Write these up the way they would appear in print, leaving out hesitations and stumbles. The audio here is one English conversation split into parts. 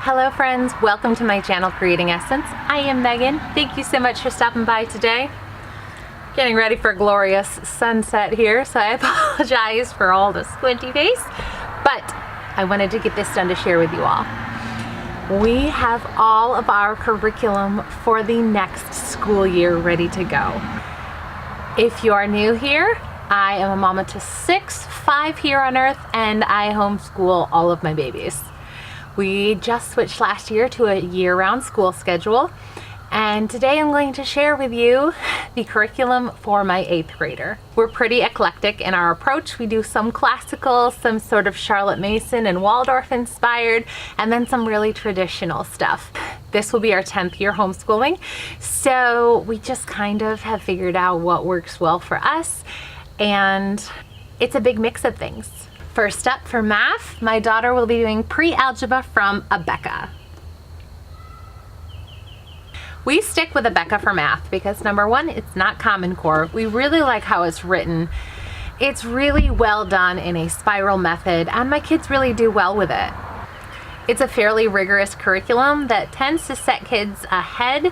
Hello friends, welcome to my channel Creating Essence. I am Megan. Thank you so much for stopping by today. Getting ready for a glorious sunset here, so I apologize for all the squinty face, but I wanted to get this done to share with you all. We have all of our curriculum for the next school year ready to go. If you are new here, I am a mama to 6, 5 here on earth, and I homeschool all of my babies. We just switched last year to a year-round school schedule, and today I'm going to share with you the curriculum for my 8th grader. We're pretty eclectic in our approach. We do some classical, some sort of Charlotte Mason and Waldorf inspired, and then some really traditional stuff. This will be our 10th year homeschooling, so we just kind of have figured out what works well for us, and it's a big mix of things. First up, for math, my daughter will be doing pre-algebra from Abeka. We stick with Abeka for math because number one, it's not Common Core. We really like how it's written. It's really well done in a spiral method, and my kids really do well with it. It's a fairly rigorous curriculum that tends to set kids ahead,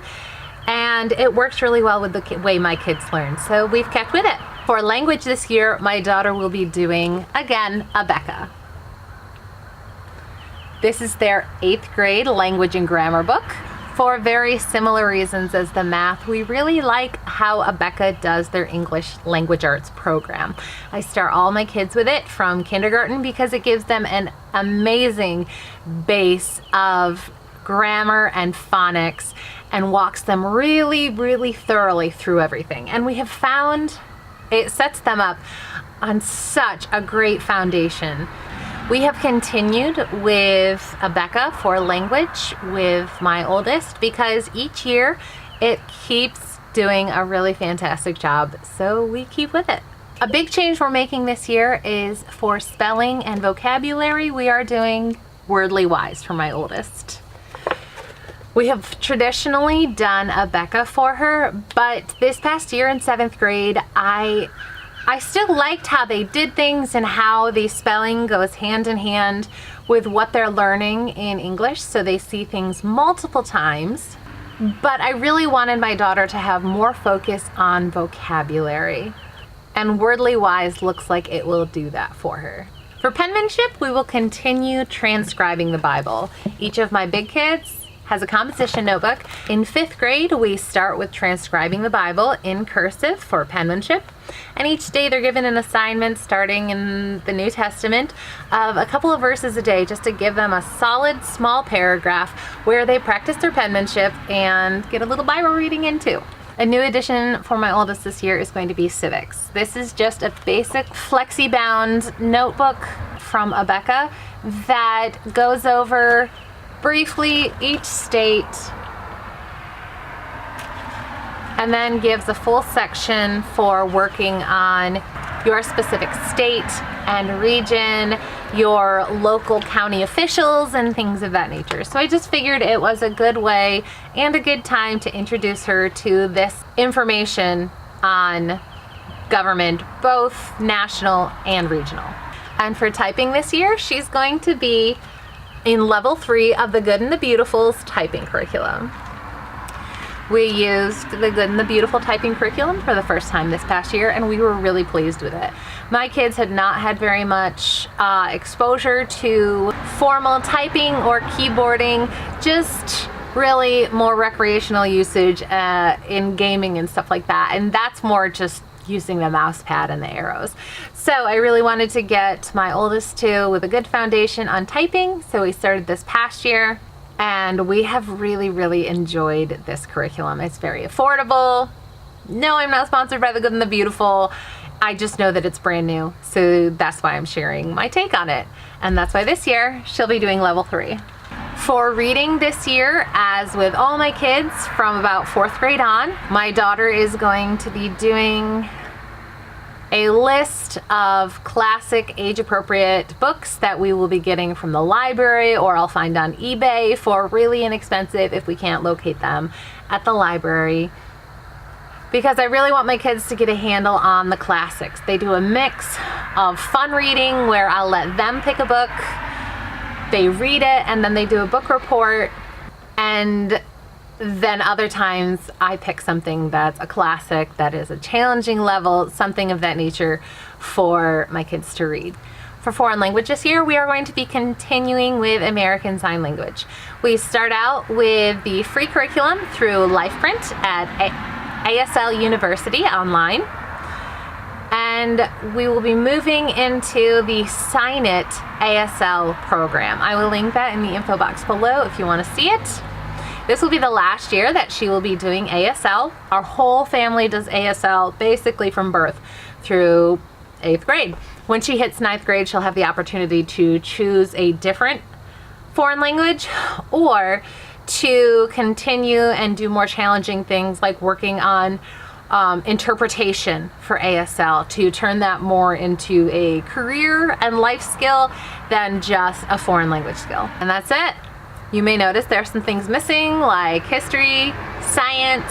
and it works really well with the way my kids learn, so we've kept with it. For language this year, my daughter will be doing, again, Abeka. This is their 8th grade language and grammar book. For very similar reasons as the math, we really like how Abeka does their English language arts program. I start all my kids with it from kindergarten because it gives them an amazing base of grammar and phonics and walks them really thoroughly through everything. And we have found it sets them up on such a great foundation. We have continued with Abeka for language with my oldest because each year it keeps doing a really fantastic job, so we keep with it. A big change we're making this year is for spelling and vocabulary. We are doing Wordly Wise for my oldest. We have traditionally done Abeka for her, but this past year in 7th grade, I still liked how they did things and how the spelling goes hand in hand with what they're learning in English, so they see things multiple times. But I really wanted my daughter to have more focus on vocabulary, and Wordly Wise looks like it will do that for her. For penmanship, we will continue transcribing the Bible. Each of my big kids has a composition notebook. In 5th grade, we start with transcribing the Bible in cursive for penmanship. And each day they're given an assignment starting in the New Testament of a couple of verses a day just to give them a solid small paragraph where they practice their penmanship and get a little Bible reading in too. A new addition for my oldest this year is going to be Civics. This is just a basic flexi-bound notebook from Abeka that goes over briefly each state and then gives a full section for working on your specific state and region, your local county officials, and things of that nature. So I just figured it was a good way and a good time to introduce her to this information on government, both national and regional. And for typing this year, she's going to be in level 3 of the Good and the Beautiful's typing curriculum. We used the Good and the Beautiful typing curriculum for the first time this past year, and we were really pleased with it. My kids had not had very much exposure to formal typing or keyboarding, just really more recreational usage in gaming and stuff like that, and that's more just using the mouse pad and the arrows. So I really wanted to get my oldest too with a good foundation on typing, so we started this past year, and we have really enjoyed this curriculum. It's very affordable. No, I'm not sponsored by the Good and the Beautiful. I just know that it's brand new, so that's why I'm sharing my take on it. And that's why this year she'll be doing level 3. For reading this year, as with all my kids from about 4th grade on, my daughter is going to be doing a list of classic age-appropriate books that we will be getting from the library, or I'll find on eBay for really inexpensive if we can't locate them at the library, because I really want my kids to get a handle on the classics. They do a mix of fun reading where I'll let them pick a book they read it and then they do a book report, and then other times I pick something that's a classic, that is a challenging level, something of that nature for my kids to read. For foreign language this year, we are going to be continuing with American Sign Language. We start out with the free curriculum through LifePrint at ASL University online. And we will be moving into the Sign It ASL program. I will link that in the info box below if you want to see it. This will be the last year that she will be doing ASL. Our whole family does ASL basically from birth through 8th grade. When she hits 9th grade, she'll have the opportunity to choose a different foreign language or to continue and do more challenging things like working on interpretation for ASL, to turn that more into a career and life skill than just a foreign language skill. And that's it. You may notice there are some things missing like history, science,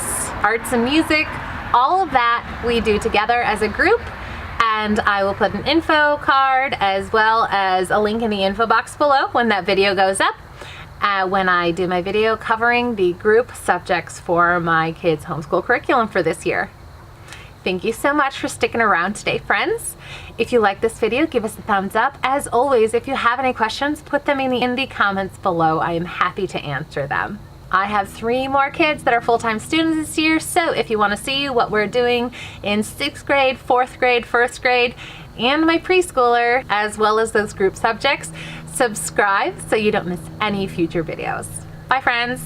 arts and music. All of that we do together as a group, and I will put an info card as well as a link in the info box below when that video goes up, when I do my video covering the group subjects for my kids' homeschool curriculum for this year. Thank you so much for sticking around today, friends. If you like this video, give us a thumbs up. As always, if you have any questions, put them in the comments below. I am happy to answer them. I have 3 more kids that are full-time students this year, so if you want to see what we're doing in 6th grade, 4th grade, 1st grade, and my preschooler, as well as those group subjects, subscribe so you don't miss any future videos. Bye, friends.